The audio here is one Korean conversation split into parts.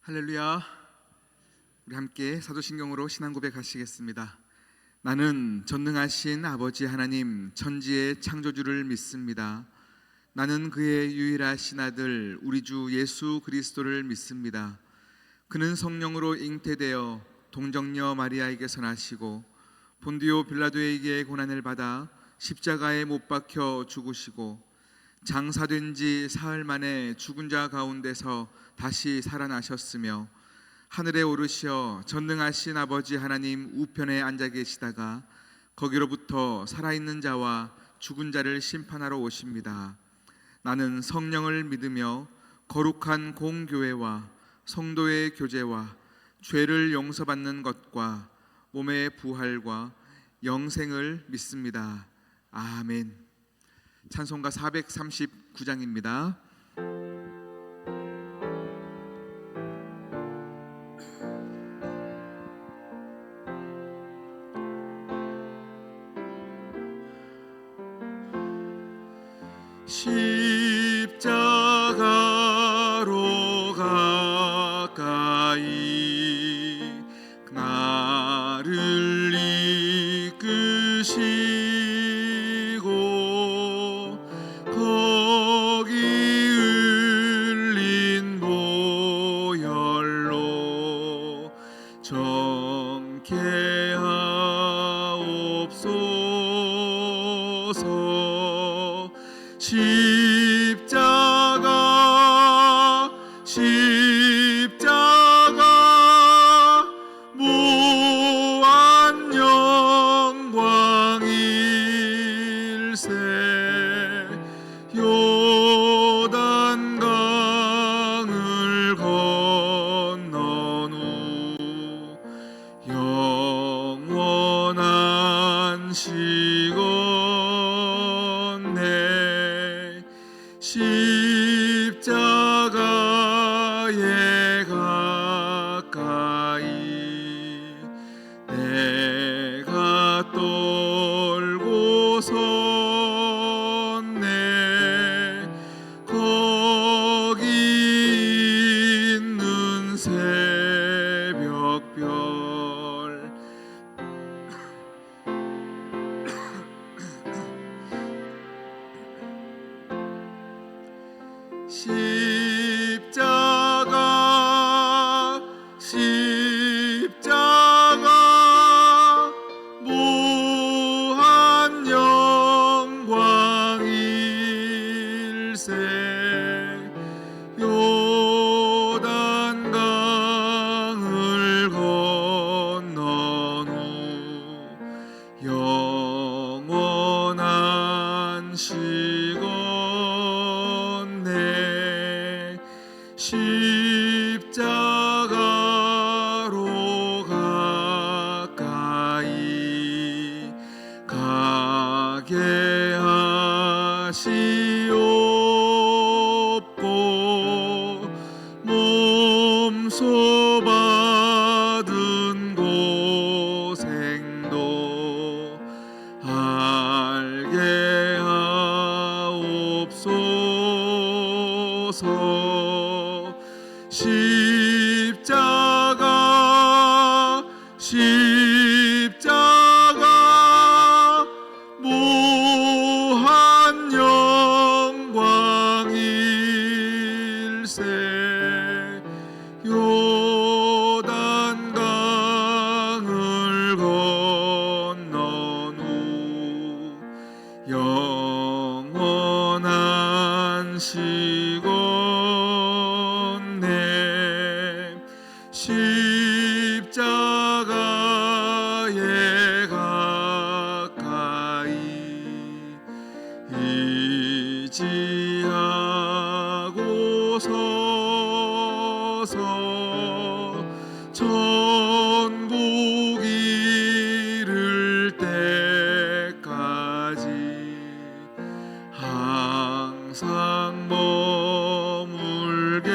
할렐루야. 우리 함께 사도신경으로 신앙 고백하시겠습니다. 나는 전능하신 아버지 하나님 천지의 창조주를 믿습니다. 나는 그의 유일하신 아들 우리 주 예수 그리스도를 믿습니다. 그는 성령으로 잉태되어 동정녀 마리아에게서 나시고 본디오 빌라도에게 고난을 받아 십자가에 못 박혀 죽으시고 장사된 지 사흘 만에 죽은 자 가운데서 다시 살아나셨으며 하늘에 오르시어 전능하신 아버지 하나님 우편에 앉아 계시다가 거기로부터 살아있는 자와 죽은 자를 심판하러 오십니다. 나는 성령을 믿으며 거룩한 공교회와 성도의 교제와 죄를 용서받는 것과 몸의 부활과 영생을 믿습니다. 아멘. 찬송가 439장입니다. 십자가로 가까이 나를 이끄시고 거기 흘린 보혈로 정케 하옵소서. 십자가 무한 영광일세. 요단강을 건넌 후 영원한 시건네 십자가에 가까이 내가 떨고 섰네. 거기 있는 새벽별 십자가 무한 영광일세. 요단강을 건넌 후 영원한 시건네 십자가로 가까이 가게 하시옵고 몸소 받은 고생도 알게 하옵소서. 십자가 무한 영광일세. 요단강을 건넌 후 영원한 시건네 십자가에 가까이 의지하고 서서 천국 이를 때까지 항상 머물겠네.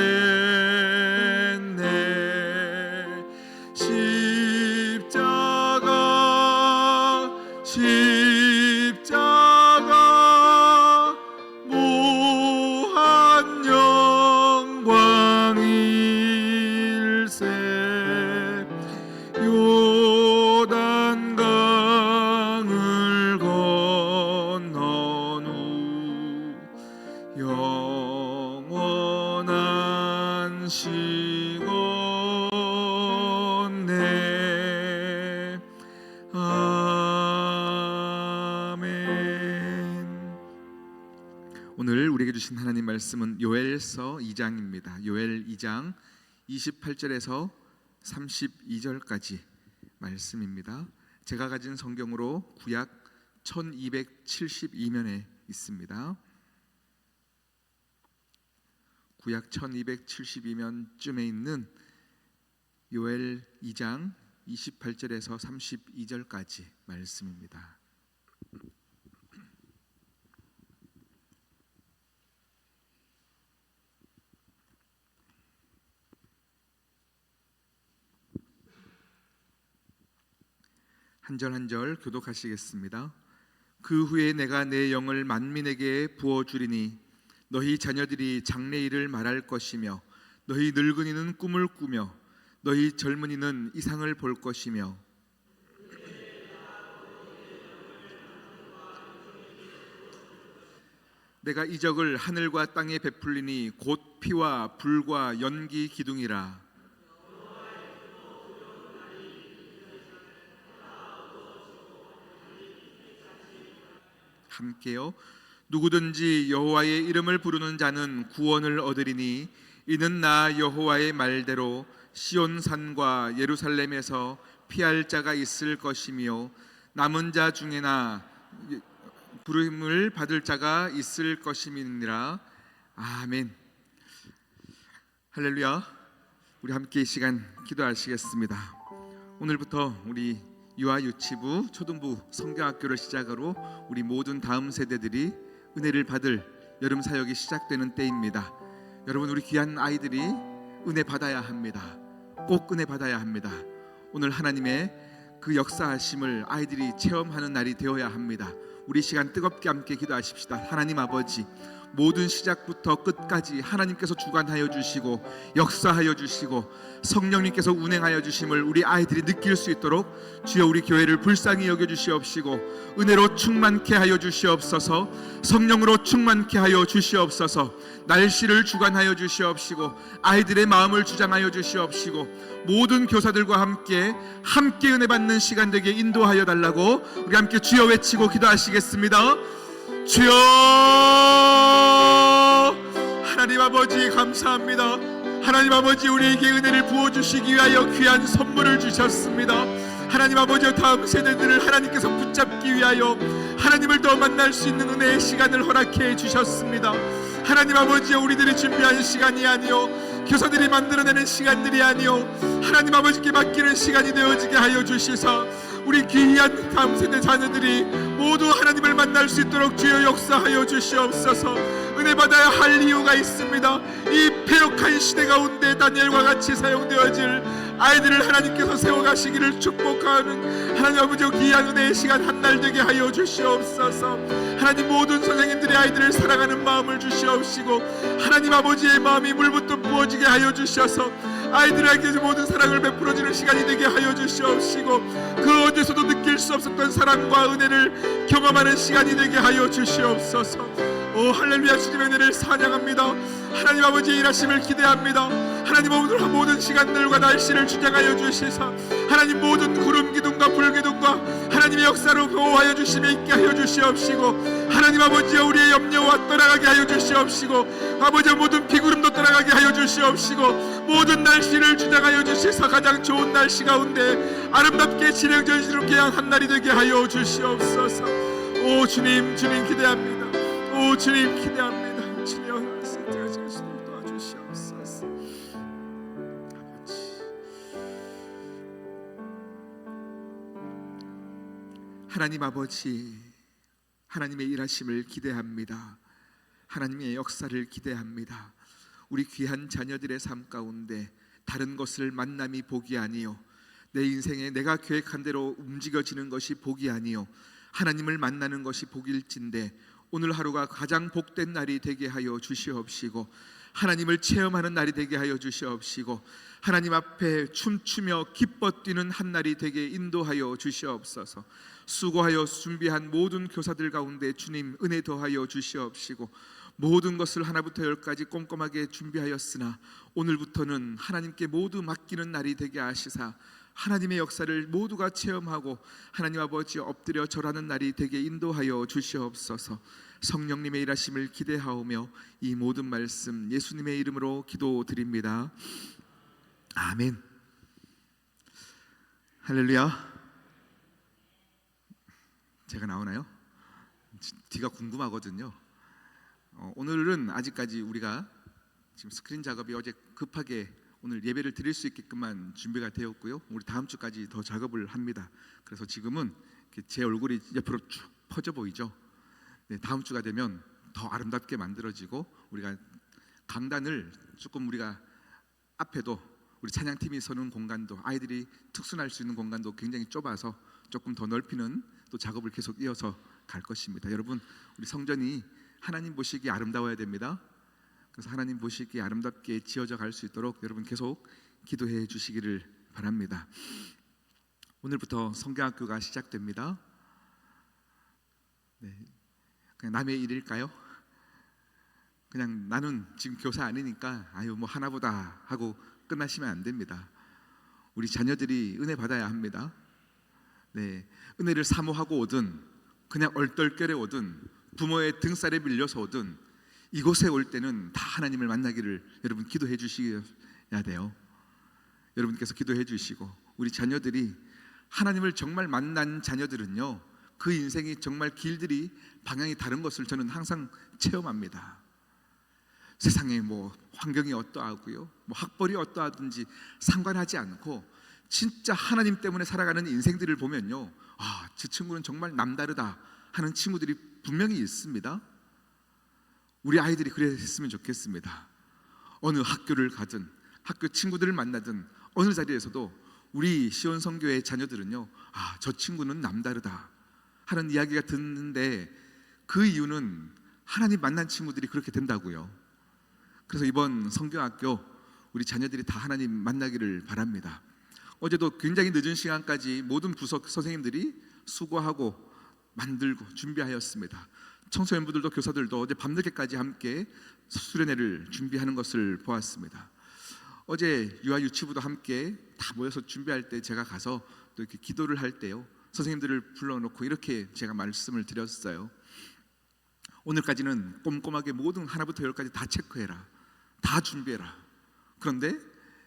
십자가 무한 영광일세. 영원한 시온네. 아멘. 오늘 우리에게 주신 하나님 말씀은 요엘서 2장입니다. 요엘 2장 28절에서 32절까지 말씀입니다. 제가 가진 성경으로 구약 1272면에 있습니다. 구약 1272면쯤에 있는 요엘 2장 28절에서 32절까지 말씀입니다. 한 절 한 절 교독하시겠습니다. 그 후에 내가 내 영을 만민에게 부어주리니 너희 자녀들이 장래일을 말할 것이며 너희 늙은이는 꿈을 꾸며 너희 젊은이는 이상을 볼 것이며 내가 이적을 하늘과 땅에 베풀리니 곧 피와 불과 연기 기둥이라. 함께요. 누구든지 여호와의 이름을 부르는 자는 구원을 얻으리니 이는 나 여호와의 말대로 시온산과 예루살렘에서 피할 자가 있을 것이며 남은 자 중에나 부름을 받을 자가 있을 것임이니라. 아멘. 할렐루야. 우리 함께 이 시간 기도하시겠습니다. 오늘부터 우리 유아 유치부 초등부 성경학교를 시작으로 우리 모든 다음 세대들이 은혜를 받을 여름 사역이 시작되는 때입니다. 여러분, 우리 귀한 아이들이 은혜 받아야 합니다. 꼭 은혜 받아야 합니다. 오늘 하나님의 그 역사하심을 아이들이 체험하는 날이 되어야 합니다. 우리 시간 뜨겁게 함께 기도하십시다. 하나님 아버지, 모든 시작부터 끝까지 하나님께서 주관하여 주시고 역사하여 주시고 성령님께서 운행하여 주심을 우리 아이들이 느낄 수 있도록 주여 우리 교회를 불쌍히 여겨 주시옵시고 은혜로 충만케 하여 주시옵소서. 성령으로 충만케 하여 주시옵소서. 날씨를 주관하여 주시옵시고 아이들의 마음을 주장하여 주시옵시고 모든 교사들과 함께 은혜 받는 시간 되게 인도하여 달라고 우리 함께 주여 외치고 기도하시겠습니다. 주여, 하나님 아버지 감사합니다. 하나님 아버지, 우리에게 은혜를 부어주시기 위하여 귀한 선물을 주셨습니다. 하나님 아버지, 다음 세대들을 하나님께서 붙잡기 위하여 하나님을 더 만날 수 있는 은혜의 시간을 허락해 주셨습니다. 하나님 아버지, 우리들이 준비한 시간이 아니요 교사들이 만들어내는 시간들이 아니요 하나님 아버지께 맡기는 시간이 되어지게 하여 주시사 우리 귀한 다음 세대 자녀들이 모두 하나님을 만날 수 있도록 주여 역사하여 주시옵소서. 은혜 받아야 할 이유가 있습니다. 이 패역한 시대 가운데 다니엘과 같이 사용되어질 아이들을 하나님께서 세워가시기를 축복하는 하나님 아버지 귀한 은혜의 시간 한 날 되게 하여 주시옵소서. 하나님, 모든 선생님들이 아이들을 사랑하는 마음을 주시옵시고 하나님 아버지의 마음이 물부터 부어지게 하여 주셔서 아이들에게 모든 사랑을 베풀어주는 시간이 되게 하여 주시옵시고 그 어디서도 느낄 수 없었던 사랑과 은혜를 경험하는 시간이 되게 하여 주시옵소서. 오 할렐루야, 주님의 은혜를 찬양합니다. 하나님 아버지의 일하심을 기대합니다. 하나님 오늘 모든 시간들과 날씨를 주장하여 주시사 하나님 모든 구름 기둥과 불 기둥과 하나님의 역사로 보호하여 주심에 있게 하여 주시옵시고 하나님 아버지여 우리의 염려와 떠나가게 하여 주시옵시고 아버지여 모든 비구름도 떠나가게 하여 주시옵시고 모든 날씨를 주장하여 주시사 가장 좋은 날씨 가운데 아름답게 진행전시롭게 한 날이 되게 하여 주시옵소서. 오 주님, 주님 기대합니다. 오 주님 기대합니다. 주님 도와주시옵소서. 하나님 아버지, 하나님의 일하심을 기대합니다. 하나님의 역사를 기대합니다. 우리 귀한 자녀들의 삶 가운데 다른 것을 만남이 복이 아니요 내 인생에 내가 계획한 대로 움직여지는 것이 복이 아니요 하나님을 만나는 것이 복일진데 오늘 하루가 가장 복된 날이 되게 하여 주시옵시고 하나님을 체험하는 날이 되게 하여 주시옵시고 하나님 앞에 춤추며 기뻐 뛰는 한 날이 되게 인도하여 주시옵소서. 수고하여 준비한 모든 교사들 가운데 주님 은혜 더하여 주시옵시고 모든 것을 하나부터 열까지 꼼꼼하게 준비하였으나 오늘부터는 하나님께 모두 맡기는 날이 되게 하시사 하나님의 역사를 모두가 체험하고 하나님 아버지 엎드려 절하는 날이 되게 인도하여 주시옵소서. 성령님의 일하심을 기대하오며 이 모든 말씀 예수님의 이름으로 기도드립니다. 아멘. 할렐루야. 제가 나오나요? 뒤가 궁금하거든요. 오늘은 아직까지 우리가 지금 스크린 작업이 어제 급하게 오늘 예배를 드릴 수 있게끔만 준비가 되었고요. 우리 다음 주까지 더 작업을 합니다. 그래서 지금은 제 얼굴이 옆으로 쭉 퍼져 보이죠. 네, 다음 주가 되면 더 아름답게 만들어지고 우리가 강단을 조금 우리가 앞에도 우리 찬양팀이 서는 공간도 아이들이 특순할 수 있는 공간도 굉장히 좁아서 조금 더 넓히는 또 작업을 계속 이어서 갈 것입니다. 여러분, 우리 성전이 하나님 보시기에 아름다워야 됩니다. 그래서 하나님 보시기에 아름답게 지어져 갈 수 있도록 여러분 계속 기도해 주시기를 바랍니다. 오늘부터 성경학교가 시작됩니다. 네, 그냥 남의 일일까요? 그냥 나는 지금 교사 아니니까 아유 뭐 하나보다 하고 끝나시면 안 됩니다. 우리 자녀들이 은혜 받아야 합니다. 네, 은혜를 사모하고 오든 그냥 얼떨결에 오든 부모의 등살에 밀려서 오든 이곳에 올 때는 다 하나님을 만나기를 여러분 기도해 주셔야 돼요. 여러분께서 기도해 주시고 우리 자녀들이 하나님을 정말 만난 자녀들은요 그 인생이 정말 길들이 방향이 다른 것을 저는 항상 체험합니다. 세상에 뭐 환경이 어떠하고요 뭐 학벌이 어떠하든지 상관하지 않고 진짜 하나님 때문에 살아가는 인생들을 보면요 아, 저 친구는 정말 남다르다 하는 친구들이 분명히 있습니다. 우리 아이들이 그랬으면 좋겠습니다. 어느 학교를 가든 학교 친구들을 만나든 어느 자리에서도 우리 시온성교의 자녀들은요 아, 저 친구는 남다르다 하는 이야기가 듣는데 그 이유는 하나님 만난 친구들이 그렇게 된다고요. 그래서 이번 성경학교 우리 자녀들이 다 하나님 만나기를 바랍니다. 어제도 굉장히 늦은 시간까지 모든 부서 선생님들이 수고하고 만들고 준비하였습니다. 청소년부들도 교사들도 어제 밤늦게까지 함께 수련회를 준비하는 것을 보았습니다. 어제 유아유치부도 함께 다 모여서 준비할 때 제가 가서 또 이렇게 기도를 할 때요 선생님들을 불러놓고 이렇게 제가 말씀을 드렸어요. 오늘까지는 꼼꼼하게 모든 하나부터 열까지 다 체크해라, 다 준비해라. 그런데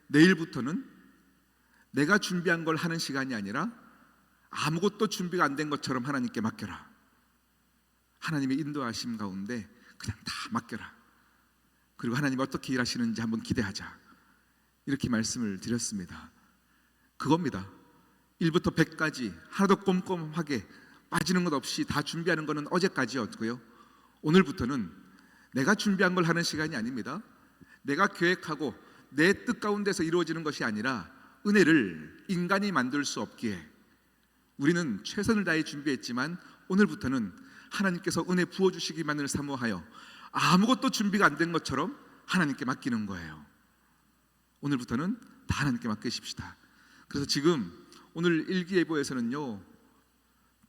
내일부터는 내가 준비한 걸 하는 시간이 아니라 아무것도 준비가 안 된 것처럼 하나님께 맡겨라. 하나님의 인도하심 가운데 그냥 다 맡겨라. 그리고 하나님이 어떻게 일하시는지 한번 기대하자. 이렇게 말씀을 드렸습니다. 그겁니다. 1부터 100까지 하나도 꼼꼼하게 빠지는 것 없이 다 준비하는 것은 어제까지였고요. 오늘부터는 내가 준비한 걸 하는 시간이 아닙니다. 내가 계획하고 내 뜻 가운데서 이루어지는 것이 아니라 은혜를 인간이 만들 수 없기에 우리는 최선을 다해 준비했지만 오늘부터는 하나님께서 은혜 부어주시기만을 사모하여 아무것도 준비가 안 된 것처럼 하나님께 맡기는 거예요. 오늘부터는 다 하나님께 맡기십시다. 그래서 지금 오늘 일기예보에서는요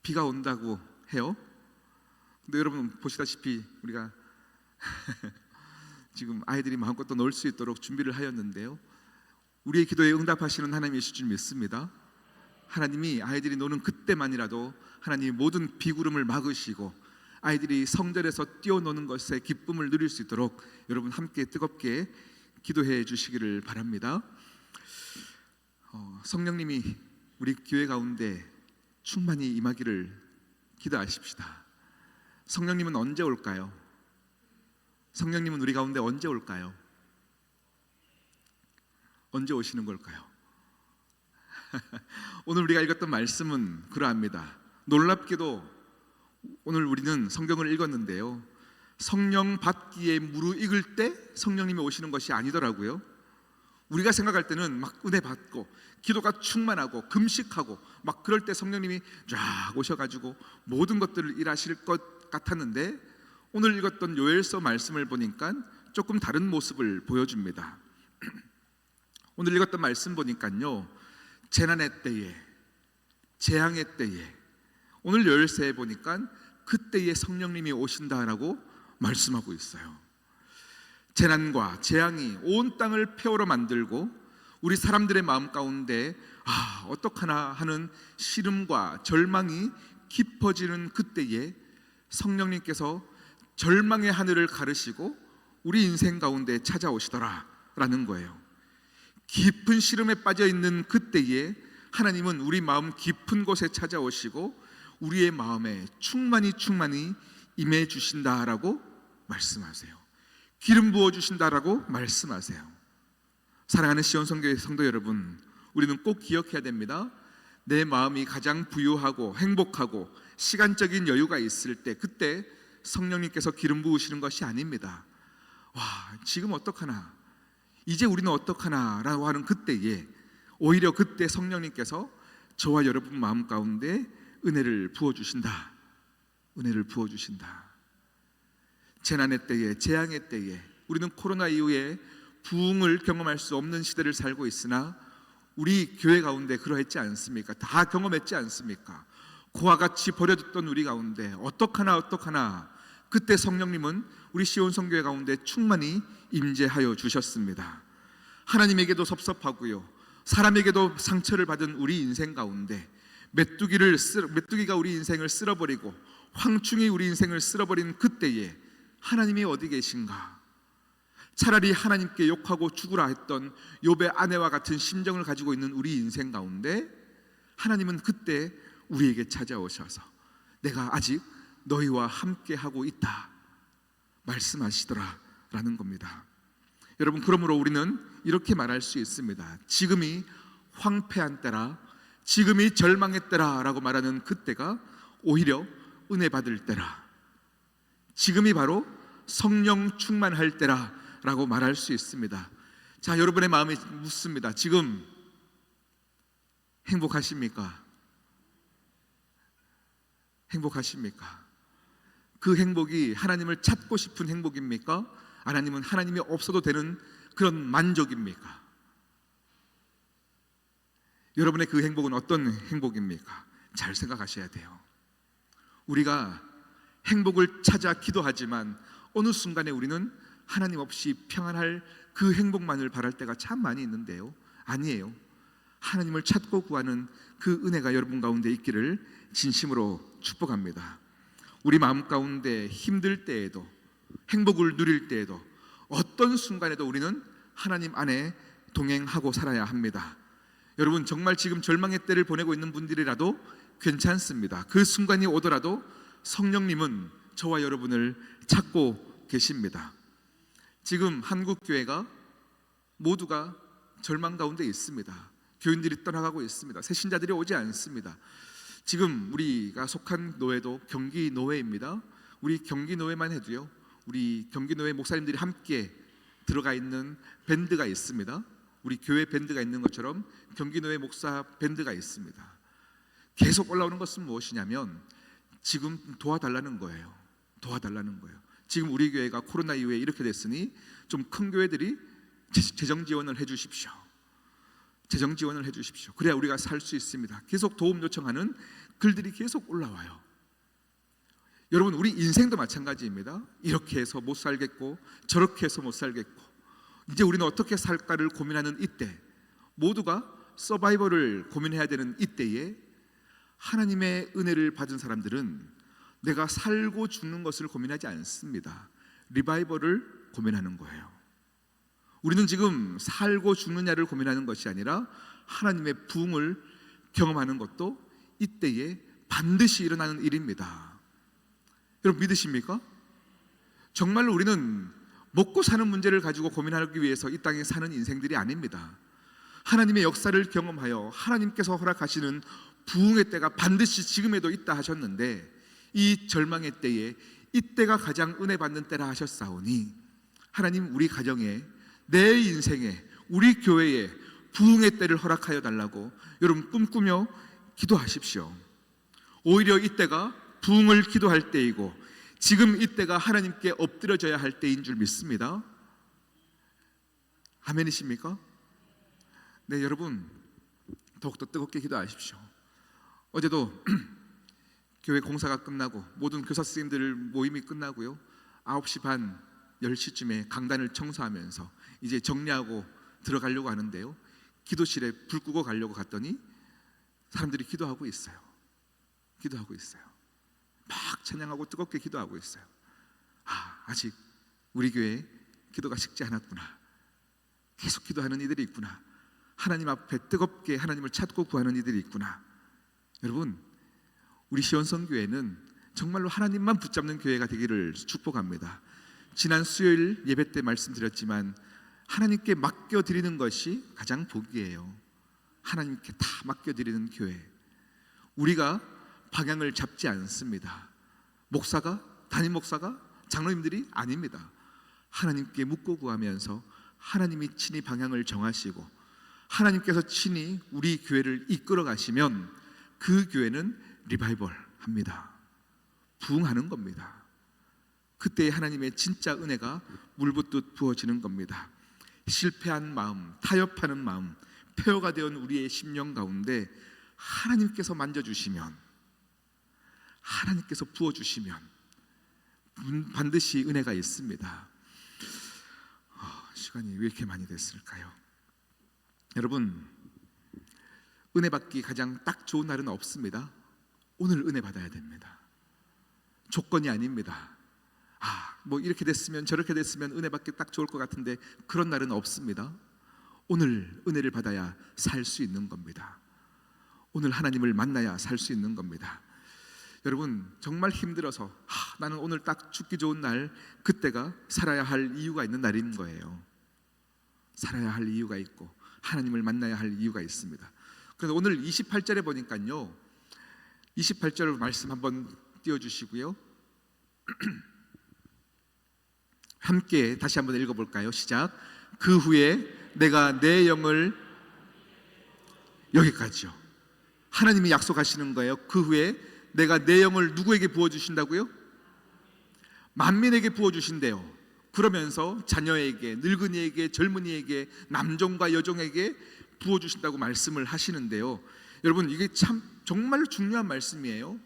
비가 온다고 해요. 근데 여러분 보시다시피 우리가 지금 아이들이 마음껏 또 놀 수 있도록 준비를 하였는데요 우리의 기도에 응답하시는 하나님이실 줄 믿습니다. 하나님이 아이들이 노는 그때만이라도 하나님이 모든 비구름을 막으시고 아이들이 성전에서 뛰어노는 것에 기쁨을 누릴 수 있도록 여러분 함께 뜨겁게 기도해 주시기를 바랍니다. 성령님이 우리 교회 가운데 충만히 임하기를 기도하십시다. 성령님은 언제 올까요? 성령님은 우리 가운데 언제 올까요? 언제 오시는 걸까요? 오늘 우리가 읽었던 말씀은 그러합니다. 놀랍게도 오늘 우리는 성경을 읽었는데요 성령 받기에 무르익을 때 성령님이 오시는 것이 아니더라고요. 우리가 생각할 때는 막 은혜 받고 기도가 충만하고 금식하고 막 그럴 때 성령님이 쫙 오셔가지고 모든 것들을 일하실 것 같았는데 오늘 읽었던 요엘서 말씀을 보니까 조금 다른 모습을 보여줍니다. 오늘 읽었던 말씀 보니까요 재난의 때에 재앙의 때에 오늘 요엘서에 보니까 그때에 성령님이 오신다라고 말씀하고 있어요. 재난과 재앙이 온 땅을 폐허로 만들고 우리 사람들의 마음 가운데 어떡하나 하는 시름과 절망이 깊어지는 그때에 성령님께서 절망의 하늘을 가르시고 우리 인생 가운데 찾아오시더라 라는 거예요. 깊은 시름에 빠져 있는 그때에 하나님은 우리 마음 깊은 곳에 찾아오시고 우리의 마음에 충만히 임해 주신다라고 말씀하세요. 기름 부어 주신다라고 말씀하세요. 사랑하는 시온성교회 성도 여러분, 우리는 꼭 기억해야 됩니다. 내 마음이 가장 부유하고 행복하고 시간적인 여유가 있을 때, 그때 성령님께서 기름 부으시는 것이 아닙니다. 지금 어떡하나, 이제 우리는 어떡하나 라고 하는 그때에 오히려 그때 성령님께서 저와 여러분 마음 가운데 은혜를 부어주신다. 은혜를 부어주신다. 재난의 때에, 재앙의 때에 우리는 코로나 이후에 부흥을 경험할 수 없는 시대를 살고 있으나 우리 교회 가운데 그러했지 않습니까? 다 경험했지 않습니까? 고와 같이 버려졌던 우리 가운데 어떡하나 그때 성령님은 우리 시온성교회 가운데 충만히 임재하여 주셨습니다. 하나님에게도 섭섭하고요, 사람에게도 상처를 받은 우리 인생 가운데 메뚜기가 우리 인생을 쓸어버리고 황충이 우리 인생을 쓸어버린 그때에 하나님이 어디 계신가? 차라리 하나님께 욕하고 죽으라 했던 욥의 아내와 같은 심정을 가지고 있는 우리 인생 가운데 하나님은 그때 우리에게 찾아오셔서 내가 아직 너희와 함께하고 있다 말씀하시더라 라는 겁니다. 여러분, 그러므로 우리는 이렇게 말할 수 있습니다. 지금이 황폐한 때라, 지금이 절망의 때라 라고 말하는 그때가 오히려 은혜 받을 때라, 지금이 바로 성령 충만할 때라 라고 말할 수 있습니다. 자, 여러분의 마음이 묻습니다. 지금 행복하십니까? 행복하십니까? 그 행복이 하나님을 찾고 싶은 행복입니까? 아니면 하나님이 없어도 되는 그런 만족입니까? 여러분의 그 행복은 어떤 행복입니까? 잘 생각하셔야 돼요. 우리가 행복을 찾아 기도하지만 어느 순간에 우리는 하나님 없이 평안할 그 행복만을 바랄 때가 참 많이 있는데요, 아니에요. 하나님을 찾고 구하는 그 은혜가 여러분 가운데 있기를 진심으로 축복합니다. 우리 마음 가운데 힘들 때에도, 행복을 누릴 때에도, 어떤 순간에도 우리는 하나님 안에 동행하고 살아야 합니다. 여러분, 정말 지금 절망의 때를 보내고 있는 분들이라도 괜찮습니다. 그 순간이 오더라도 성령님은 저와 여러분을 찾고 계십니다. 지금 한국 교회가 모두가 절망 가운데 있습니다. 교인들이 떠나가고 있습니다. 새 신자들이 오지 않습니다. 지금 우리가 속한 노회도 경기 노회입니다. 우리 경기 노회만 해도요, 우리 경기 노회 목사님들이 함께 들어가 있는 밴드가 있습니다. 우리 교회 밴드가 있는 것처럼 경기 노회 목사 밴드가 있습니다. 계속 올라오는 것은 무엇이냐면 지금 도와달라는 거예요. 도와달라는 거예요. 지금 우리 교회가 코로나 이후에 이렇게 됐으니 좀 큰 교회들이 재정 지원을 해주십시오. 재정 지원을 해주십시오. 그래야 우리가 살 수 있습니다. 계속 도움 요청하는 글들이 계속 올라와요. 여러분, 우리 인생도 마찬가지입니다. 이렇게 해서 못 살겠고 저렇게 해서 못 살겠고 이제 우리는 어떻게 살까를 고민하는 이때, 모두가 서바이벌을 고민해야 되는 이때에 하나님의 은혜를 받은 사람들은 내가 살고 죽는 것을 고민하지 않습니다. 리바이벌을 고민하는 거예요. 우리는 지금 살고 죽느냐를 고민하는 것이 아니라 하나님의 부흥을 경험하는 것도 이때에 반드시 일어나는 일입니다. 여러분, 믿으십니까? 정말로 우리는 먹고 사는 문제를 가지고 고민하기 위해서 이 땅에 사는 인생들이 아닙니다. 하나님의 역사를 경험하여 하나님께서 허락하시는 부흥의 때가 반드시 지금에도 있다 하셨는데, 이 절망의 때에 이때가 가장 은혜 받는 때라 하셨사오니 하나님, 우리 가정에, 내 인생에, 우리 교회에 부흥의 때를 허락하여 달라고 여러분 꿈꾸며 기도하십시오. 오히려 이때가 부흥을 기도할 때이고 지금 이때가 하나님께 엎드려져야 할 때인 줄 믿습니다. 아멘이십니까? 네, 여러분 더욱더 뜨겁게 기도하십시오. 어제도 교회 공사가 끝나고 모든 교사 선생님들 모임이 끝나고요, 9시 반, 10시쯤에 강단을 청소하면서 이제 정리하고 들어가려고 하는데요, 기도실에 불 끄고 가려고 갔더니 사람들이 기도하고 있어요. 기도하고 있어요. 막 찬양하고 뜨겁게 기도하고 있어요. 아직 우리 교회 기도가 식지 않았구나. 계속 기도하는 이들이 있구나. 하나님 앞에 뜨겁게 하나님을 찾고 구하는 이들이 있구나. 여러분, 우리 시온성교회는 정말로 하나님만 붙잡는 교회가 되기를 축복합니다. 지난 수요일 예배 때 말씀드렸지만 하나님께 맡겨드리는 것이 가장 복이에요. 하나님께 다 맡겨드리는 교회. 우리가 방향을 잡지 않습니다. 목사가, 담임 목사가, 장로님들이 아닙니다. 하나님께 묻고 구하면서 하나님이 친히 방향을 정하시고 하나님께서 친히 우리 교회를 이끌어 가시면 그 교회는 리바이벌 합니다. 부흥하는 겁니다. 그때 하나님의 진짜 은혜가 물붓듯 부어지는 겁니다. 실패한 마음, 타협하는 마음, 폐허가 되어 우리의 심령 가운데 하나님께서 만져주시면, 하나님께서 부어주시면 반드시 은혜가 있습니다. 시간이 왜 이렇게 많이 됐을까요? 여러분, 은혜 받기 가장 딱 좋은 날은 없습니다. 오늘 은혜 받아야 됩니다. 조건이 아닙니다. 뭐 이렇게 됐으면 저렇게 됐으면 은혜 받기 딱 좋을 것 같은데 그런 날은 없습니다. 오늘 은혜를 받아야 살 수 있는 겁니다. 오늘 하나님을 만나야 살 수 있는 겁니다. 여러분, 정말 힘들어서 나는 오늘 딱 죽기 좋은 날, 그때가 살아야 할 이유가 있는 날인 거예요. 살아야 할 이유가 있고 하나님을 만나야 할 이유가 있습니다. 그래서 오늘 28절에 보니까요, 28절 말씀 한번 띄워주시고요, 함께 다시 한번 읽어볼까요? 시작. 그 후에 내가 내 영을, 여기까지요. 하나님이 약속하시는 거예요. 그 후에 내가 내 영을 누구에게 부어주신다고요? 만민에게 부어주신대요. 그러면서 자녀에게, 늙은이에게, 젊은이에게, 남종과 여종에게 부어주신다고 말씀을 하시는데요, 여러분, 이게 참 정말 중요한 말씀이에요.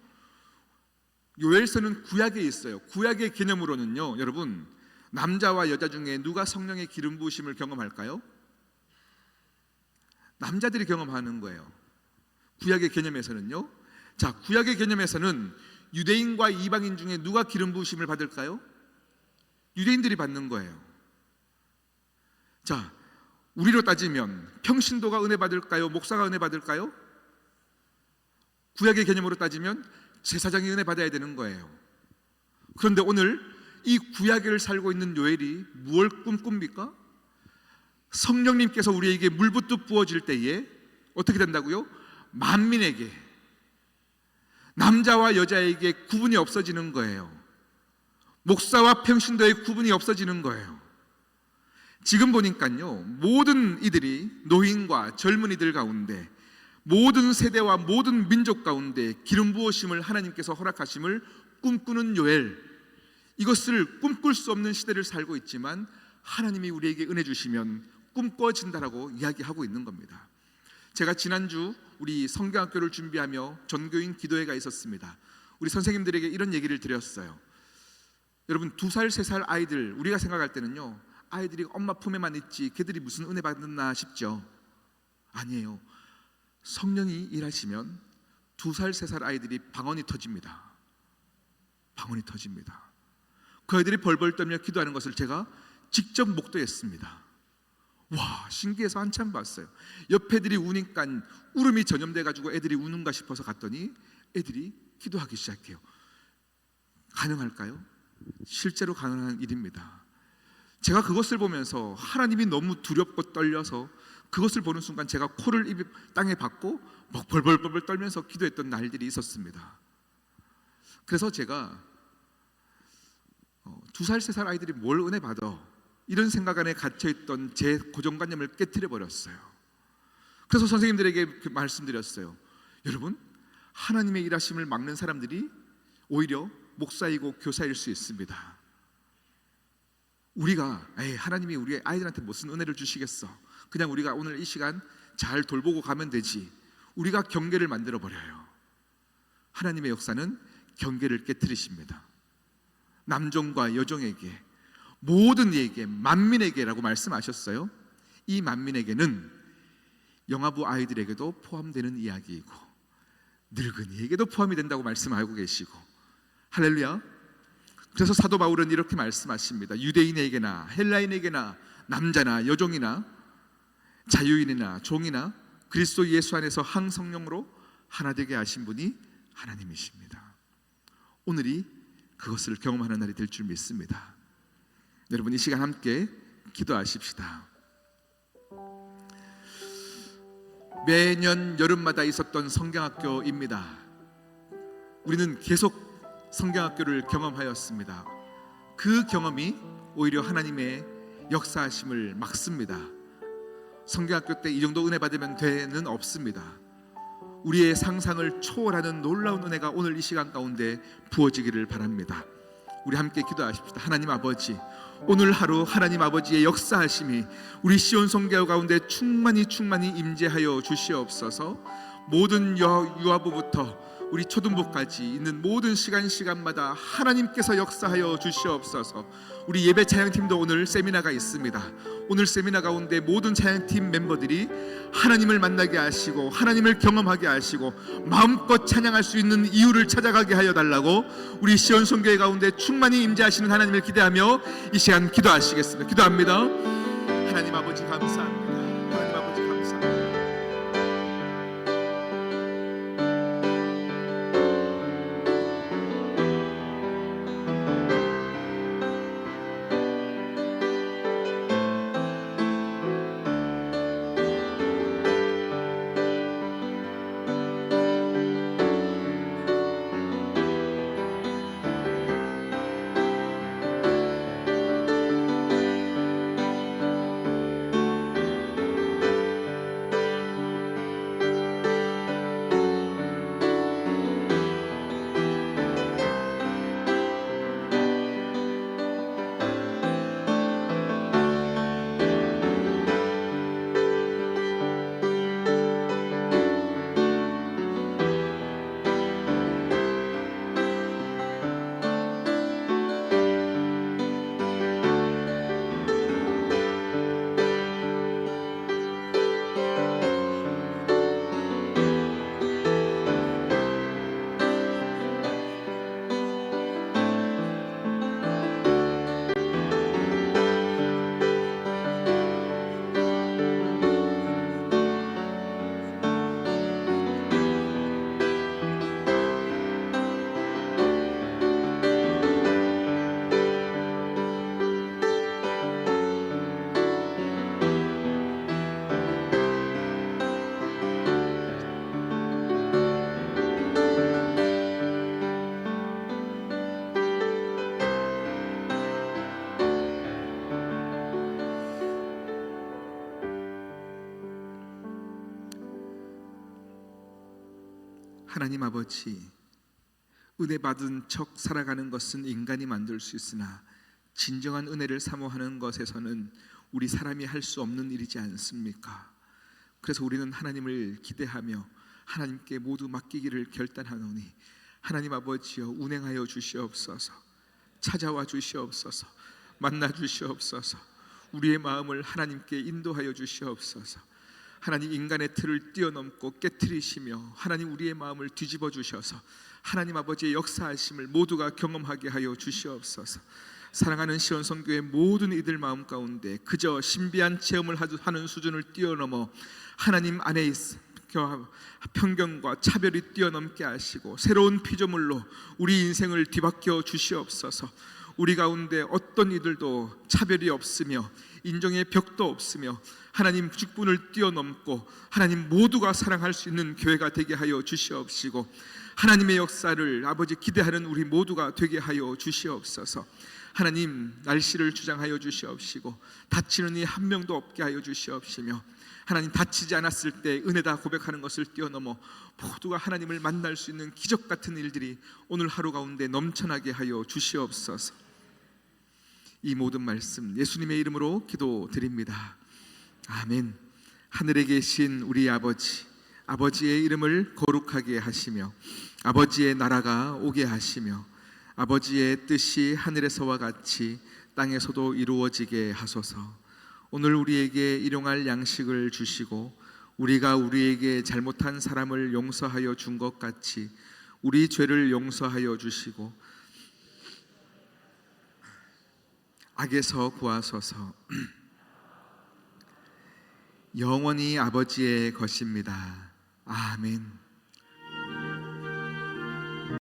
요엘서는 구약에 있어요. 구약의 개념으로는요, 여러분, 남자와 여자 중에 누가 성령의 기름 부으심을 경험할까요? 남자들이 경험하는 거예요. 구약의 개념에서는요. 자, 구약의 개념에서는 유대인과 이방인 중에 누가 기름 부으심을 받을까요? 유대인들이 받는 거예요. 자, 우리로 따지면 평신도가 은혜 받을까요? 목사가 은혜 받을까요? 구약의 개념으로 따지면 제사장이 은혜 받아야 되는 거예요. 그런데 오늘 이 구약을 살고 있는 요엘이 무엇을 꿈꿉니까? 성령님께서 우리에게 물붓듯 부어질 때에 어떻게 된다고요? 만민에게, 남자와 여자에게 구분이 없어지는 거예요. 목사와 평신도의 구분이 없어지는 거예요. 지금 보니까요, 모든 이들이, 노인과 젊은이들 가운데, 모든 세대와 모든 민족 가운데 기름 부으심을 하나님께서 허락하심을 꿈꾸는 요엘, 이것을 꿈꿀 수 없는 시대를 살고 있지만 하나님이 우리에게 은혜 주시면 꿈꿔진다라고 이야기하고 있는 겁니다. 제가 지난주 우리 성경학교를 준비하며 전교인 기도회가 있었습니다. 우리 선생님들에게 이런 얘기를 드렸어요. 여러분, 2살, 3살 아이들, 우리가 생각할 때는요, 아이들이 엄마 품에만 있지 걔들이 무슨 은혜 받았나 싶죠. 아니에요. 성령이 일하시면 2살, 3살 아이들이 방언이 터집니다. 방언이 터집니다. 그 아이들이 벌벌 떨며 기도하는 것을 제가 직접 목도했습니다. 와, 신기해서 한참 봤어요. 옆 애들이 우니까 울음이 전염돼 가지고 애들이 우는가 싶어서 갔더니 애들이 기도하기 시작해요. 가능할까요? 실제로 가능한 일입니다. 제가 그것을 보면서 하나님이 너무 두렵고 떨려서 그것을 보는 순간 제가 코를 입에 땅에 박고 막 벌벌벌 떨면서 기도했던 날들이 있었습니다. 그래서 제가 2살, 3살 아이들이 뭘 은혜 받아, 이런 생각 안에 갇혀있던 제 고정관념을 깨트려 버렸어요. 그래서 선생님들에게 말씀드렸어요. 여러분, 하나님의 일하심을 막는 사람들이 오히려 목사이고 교사일 수 있습니다. 우리가 하나님이 우리 아이들한테 무슨 은혜를 주시겠어, 그냥 우리가 오늘 이 시간 잘 돌보고 가면 되지, 우리가 경계를 만들어 버려요. 하나님의 역사는 경계를 깨트리십니다. 남종과 여종에게, 모든 이에게, 만민에게라고 말씀하셨어요. 이 만민에게는 영아부 아이들에게도 포함되는 이야기이고 늙은이에게도 포함이 된다고 말씀하고 계시고, 할렐루야. 그래서 사도 바울은 이렇게 말씀하십니다. 유대인에게나 헬라인에게나 남자나 여종이나 자유인이나 종이나 그리스도 예수 안에서 한 성령으로 하나 되게 하신 분이 하나님이십니다. 오늘이 그것을 경험하는 날이 될 줄 믿습니다. 여러분, 이 시간 함께 기도하십시다. 매년 여름마다 있었던 성경학교입니다. 우리는 계속 성경학교를 경험하였습니다. 그 경험이 오히려 하나님의 역사하심을 막습니다. 성경학교 때 이 정도 은혜 받으면 되는 없습니다. 우리의 상상을 초월하는 놀라운 은혜가 오늘 이 시간 가운데 부어지기를 바랍니다. 우리 함께 기도하십시다. 하나님 아버지, 오늘 하루 하나님 아버지의 역사하심이 우리 시온 성교 가운데 충만히 임재하여 주시옵소서. 모든 유아부부터 우리 초등부까지 있는 모든 시간마다 하나님께서 역사하여 주시옵소서. 우리 예배 찬양팀도 오늘 세미나가 있습니다. 오늘 세미나 가운데 모든 찬양팀 멤버들이 하나님을 만나게 하시고 하나님을 경험하게 하시고 마음껏 찬양할 수 있는 이유를 찾아가게 하여 달라고 우리 시온 성교회 가운데 충만히 임재하시는 하나님을 기대하며 이 시간 기도하시겠습니다. 기도합니다. 하나님 아버지 감사합니다. 하나님 아버지 감사합니다. 하나님 아버지, 은혜 받은 척 살아가는 것은 인간이 만들 수 있으나 진정한 은혜를 사모하는 것에서는 우리 사람이 할 수 없는 일이지 않습니까? 그래서 우리는 하나님을 기대하며 하나님께 모두 맡기기를 결단하노니 하나님 아버지여 운행하여 주시옵소서. 찾아와 주시옵소서. 만나 주시옵소서. 우리의 마음을 하나님께 인도하여 주시옵소서. 하나님, 인간의 틀을 뛰어넘고 깨트리시며 하나님 우리의 마음을 뒤집어 주셔서 하나님 아버지의 역사하심을 모두가 경험하게 하여 주시옵소서. 사랑하는 시온 성교의 모든 이들 마음 가운데 그저 신비한 체험을 하는 수준을 뛰어넘어 하나님 안에 있어 편견과 차별이 뛰어넘게 하시고 새로운 피조물로 우리 인생을 뒤바뀌어 주시옵소서. 우리 가운데 어떤 이들도 차별이 없으며 인종의 벽도 없으며 하나님 직분을 뛰어넘고 하나님 모두가 사랑할 수 있는 교회가 되게 하여 주시옵시고 하나님의 역사를 아버지 기대하는 우리 모두가 되게 하여 주시옵소서. 하나님, 날씨를 주장하여 주시옵시고 다치는 이 한 명도 없게 하여 주시옵시며 하나님, 다치지 않았을 때 은혜다 고백하는 것을 뛰어넘어 모두가 하나님을 만날 수 있는 기적 같은 일들이 오늘 하루 가운데 넘쳐나게 하여 주시옵소서. 이 모든 말씀 예수님의 이름으로 기도드립니다. 아멘. 하늘에 계신 우리 아버지, 아버지의 이름을 거룩하게 하시며 아버지의 나라가 오게 하시며 아버지의 뜻이 하늘에서와 같이 땅에서도 이루어지게 하소서. 오늘 우리에게 일용할 양식을 주시고 우리가 우리에게 잘못한 사람을 용서하여 준 것 같이 우리 죄를 용서하여 주시고 악에서 구하소서. 영원히 아버지의 것입니다. 아멘.